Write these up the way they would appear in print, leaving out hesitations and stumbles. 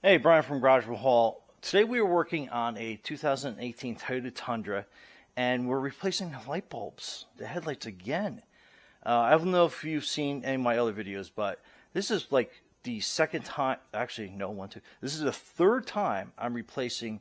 Hey, Brian from Garage Hall. Today we are working on a 2018 Toyota Tundra, and we're replacing the light bulbs, the headlights again. I don't know if you've seen any of my other videos, but this is like the second time, actually no, one, two. This is the third time I'm replacing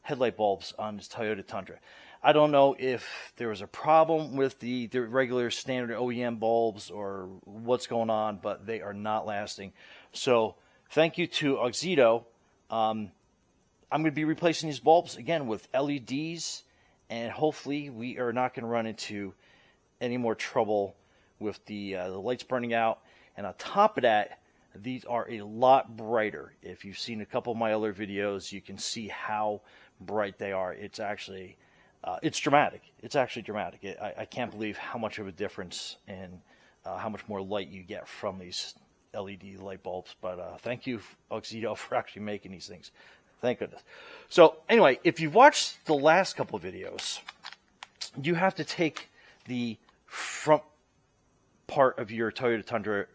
headlight bulbs on this Toyota Tundra. I don't know if there was a problem with the regular standard OEM bulbs or what's going on, but they are not lasting. So thank you to Auxito. I'm going to be replacing these bulbs again with LEDs, and hopefully we are not going to run into any more trouble with the lights burning out. And on top of that, these are a lot brighter. If you've seen a couple of my other videos, you can see how bright they are. It's actually, it's dramatic. It's actually dramatic. I can't believe how much of a difference and how much more light you get from these LED light bulbs. But thank you, Auxito, for actually making these things. Thank goodness. So anyway, if you've watched the last couple of videos, you have to take the front part of your Toyota Tundra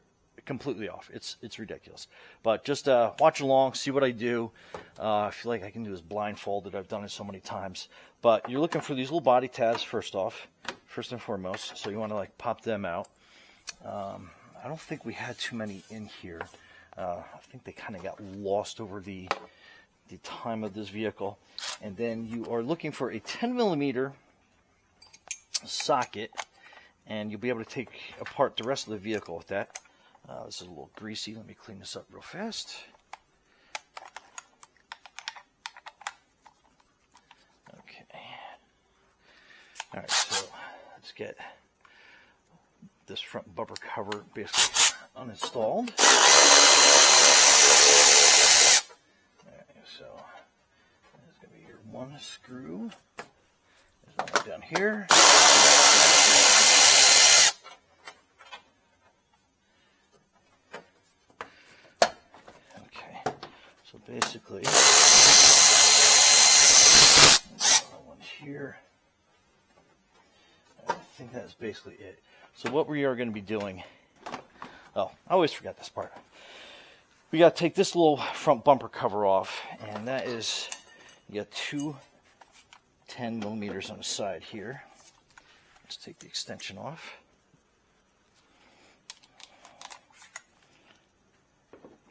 completely off. It's ridiculous. But just watch along, see what I do. I feel like I can do this blindfolded. I've done it so many times. But you're looking for these little body tabs first and foremost. So you want to like pop them out. I don't think we had too many in here. I think they kind of got lost over the time of this vehicle. And then you are looking for a 10mm socket, and you'll be able to take apart the rest of the vehicle with that. This is a little greasy. Let me clean this up real fast. Okay. All right, so let's get this front bumper cover basically uninstalled. Alright, so there's going to be your one screw. There's one down here. Okay, so basically, one here. I think that's basically it. So what we are going to be doing, oh, I always forget this part. We got to take this little front bumper cover off, and that is, you got two 10mm on the side here. Let's take the extension off.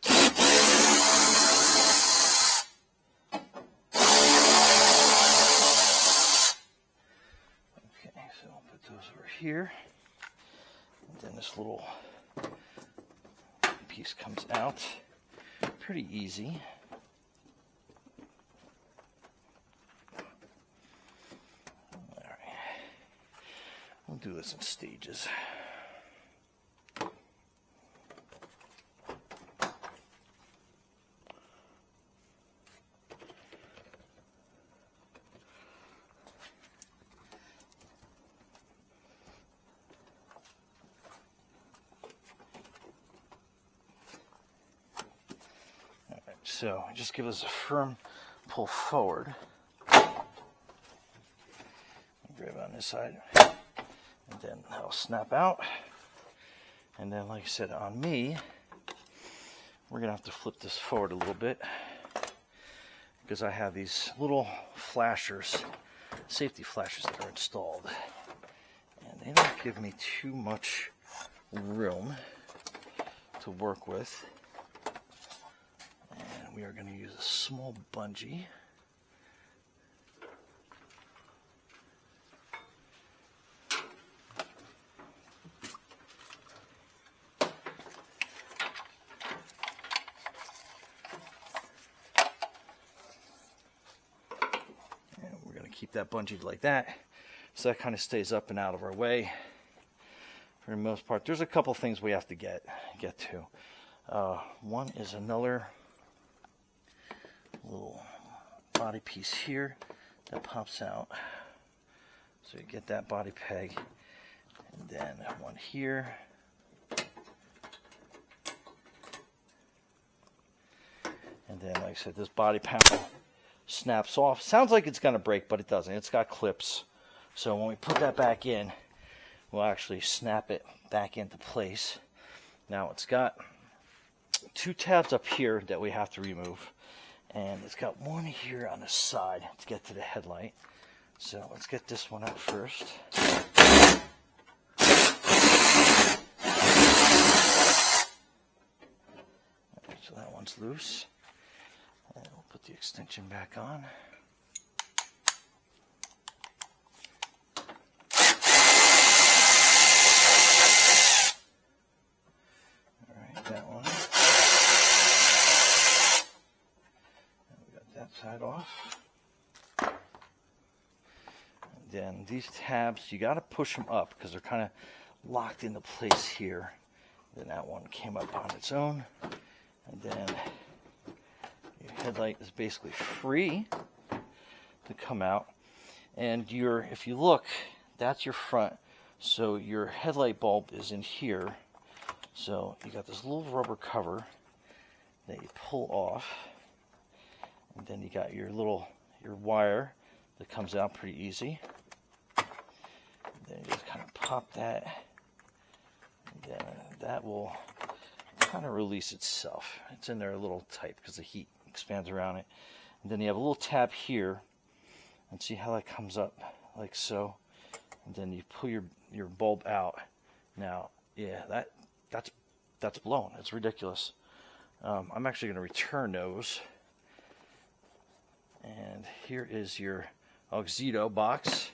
Okay, so I'll put those over here. Then this little piece comes out pretty easy. All right, we'll do this in stages. So just give us a firm pull forward. Grab it on this side, and then that'll snap out. And then, like I said, on me, we're gonna have to flip this forward a little bit because I have these little flashers, safety flashers that are installed, and they don't give me too much room to work with. We are going to use a small bungee. And we're going to keep that bungee like that, so that kind of stays up and out of our way for the most part. There's a couple things we have to get to. One is another little body piece here that pops out, so you get that body peg, and then one here, and then, like I said, this body panel snaps off. Sounds like it's going to break, but it doesn't. It's got clips, so when we put that back in, we'll actually snap it back into place. Now it's got 2 tabs up here that we have to remove, and it's got one here on the side to get to the headlight. So let's get this one out first. So that one's loose, and we'll put the extension back on. That one. And we got that side off. And then these tabs, you got to push them up because they're kind of locked into place here. Then that one came up on its own. And then your headlight is basically free to come out. And if you look, that's your front. So your headlight bulb is in here. So you got this little rubber cover that you pull off, and then you got your wire that comes out pretty easy. And then you just kind of pop that, and then that will kind of release itself. It's in there a little tight because the heat expands around it. And then you have a little tab here, and see how that comes up like so. And then you pull your bulb out. Now, yeah, that's blown. It's ridiculous. I'm actually going to return those. And here is your Auxito box.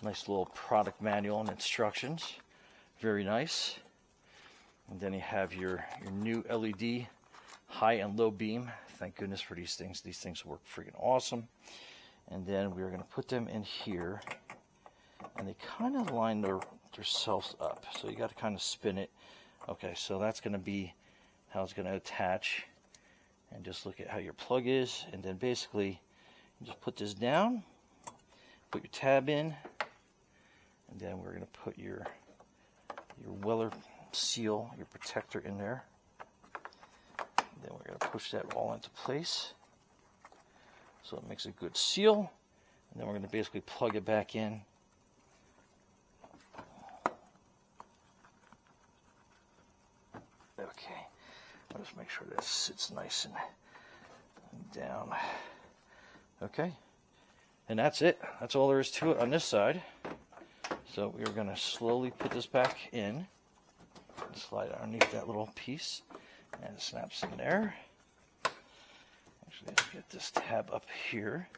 Nice little product manual and instructions. Very nice. And then you have your new LED high and low beam. Thank goodness for these things. These things work freaking awesome. And then we're going to put them in here. And they kind of line themselves up. So you got to kind of spin it. Okay, so that's going to be how it's going to attach. And just look at how your plug is. And then basically, you just put this down, put your tab in, and then we're going to put your Weller seal, your protector in there. And then we're going to push that all into place. So it makes a good seal. And then we're going to basically plug it back in. Okay, I'll just make sure this sits nice and down. Okay, and that's it. That's all there is to it on this side. So we're going to slowly put this back in. Slide underneath that little piece, and it snaps in there. Actually, let's get this tab up here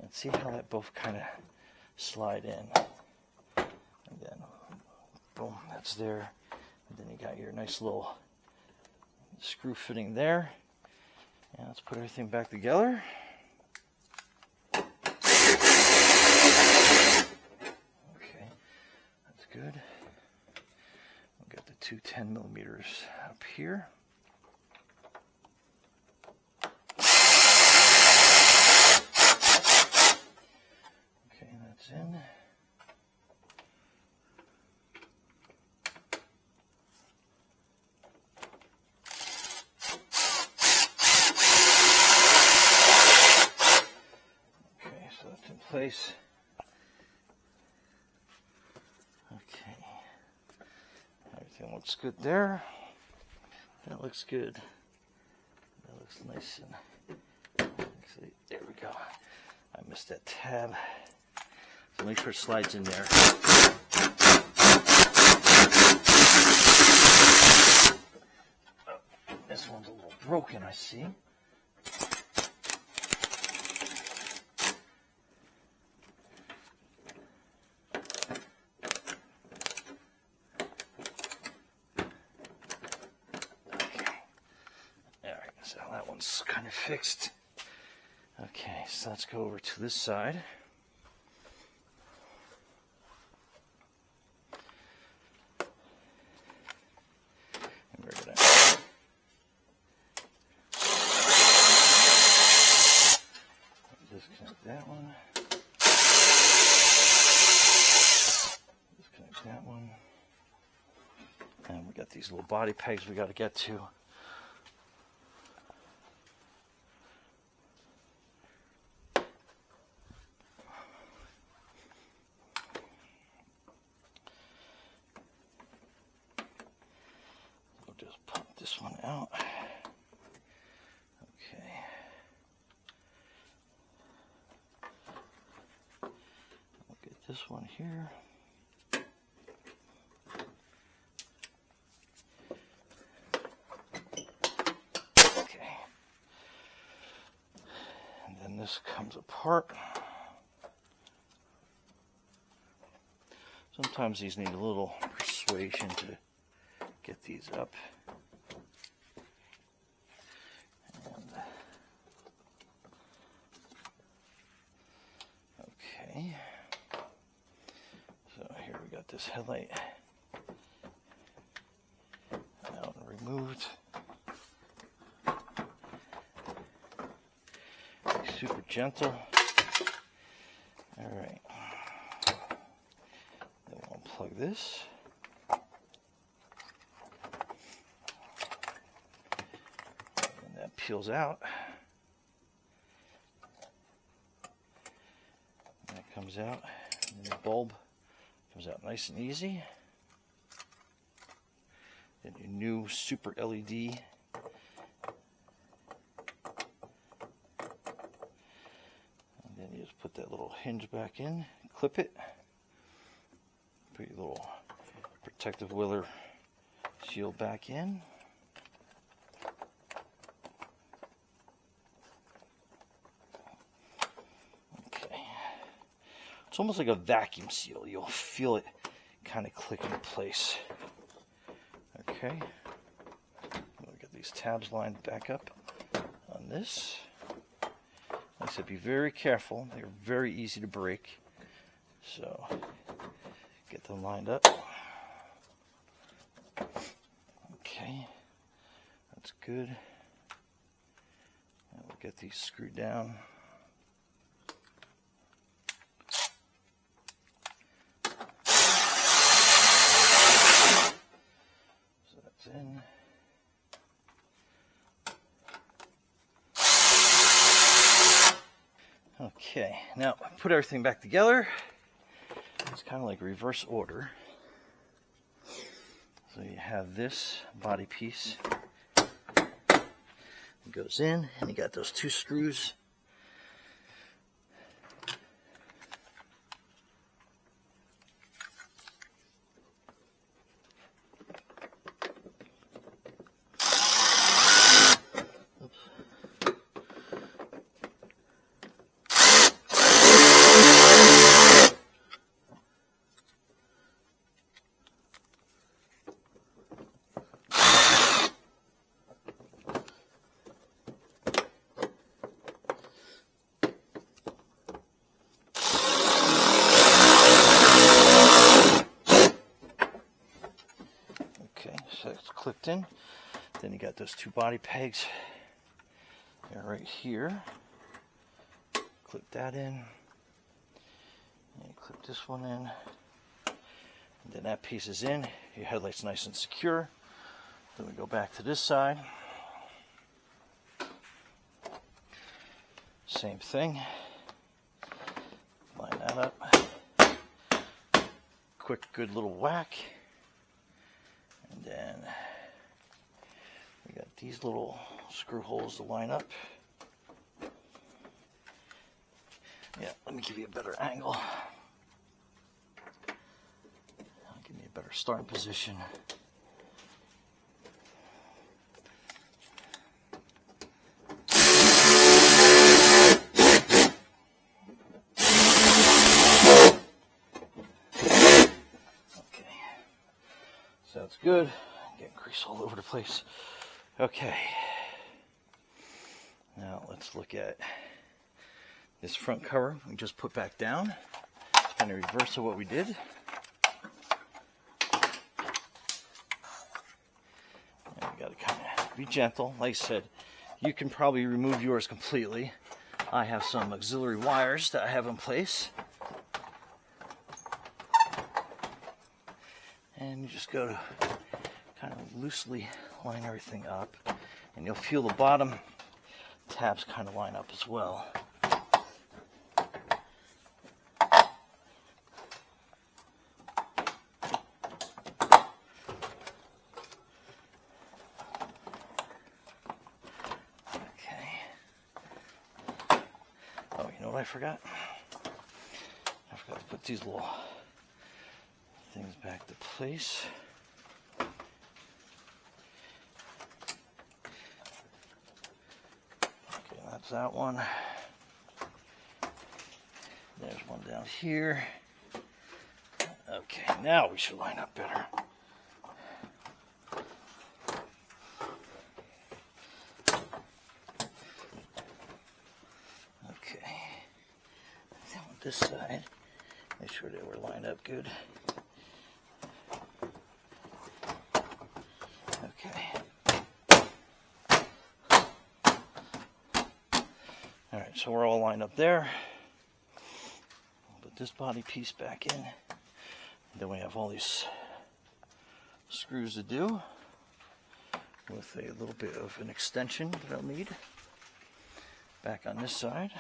and see how that both kind of slide in. And then, boom, that's there. And then you got your nice little screw fitting there. And let's put everything back together. Okay, that's good. We'll get the two 10mm up here. Okay, that's in. Place. Okay, everything looks good there. That looks good. That looks nice and actually, there we go. I missed that tab. So make sure it slides in there. Oh, this one's a little broken, I see. So that one's kind of fixed. Okay, so let's go over to this side. And we're going to disconnect that one. Disconnect that one. And we got these little body pegs we got to get to. Just pop this one out. this one here. Okay. And then this comes apart. Sometimes these need a little persuasion to get these up. And, okay. So here we got this headlight out and removed. Super gentle. All right. Then we'll unplug this. And that peels out. And that comes out. And the bulb comes out nice and easy. Then your new super LED. You just put that little hinge back in, clip it, put your little protective willer shield back in. Okay. It's almost like a vacuum seal. You'll feel it kind of click into place. Okay. We'll get these tabs lined back up on this. Like I said, be very careful. They're very easy to break. So, get them lined up. Okay, that's good. And we'll get these screwed down. So that's in. Okay, now put everything back together. It's kind of like reverse order. So you have this body piece. It goes in, and you got those two screws. So it's clipped in. Then you got those two body pegs. They're right here. Clip that in. And you clip this one in. And then that piece is in. Your headlight's nice and secure. Then we go back to this side. Same thing. Line that up. Quick, good little whack. And then we got these little screw holes to line up. Yeah, let me give you a better angle. I'll give you a better starting position. That's good. Getting grease all over the place. Okay. Now let's look at this front cover. We just put back down. Kind of reverse of what we did. And you got to kind of be gentle. Like I said, you can probably remove yours completely. I have some auxiliary wires that I have in place. And you just go to kind of loosely line everything up, and you'll feel the bottom tabs kind of line up as well. Okay. Oh, you know what I forgot? I forgot Gotta put these little things back to place. Okay, that's that one. There's one down here. Okay, now we should line up better. Okay, now on this side, make sure that we're lined up good. Okay. All right, so we're all lined up there. Put this body piece back in. Then we have all these screws to do with a little bit of an extension that I'll need. Back on this side.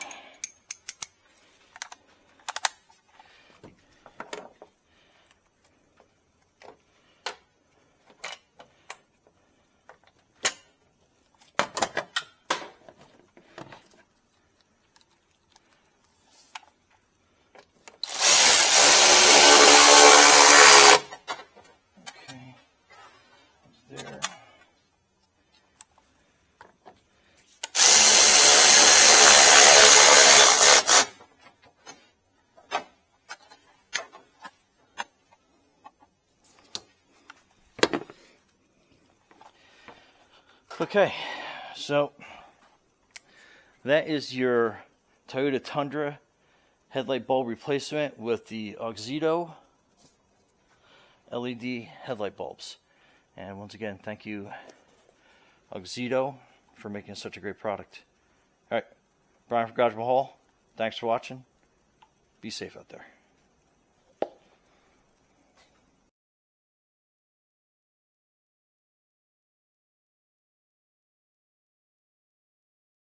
There. Okay, so that is your Toyota Tundra headlight bulb replacement with the Auxito LED headlight bulbs. And once again, thank you, Auxito, for making such a great product. All right, Brian from Garage Mahal, thanks for watching. Be safe out there.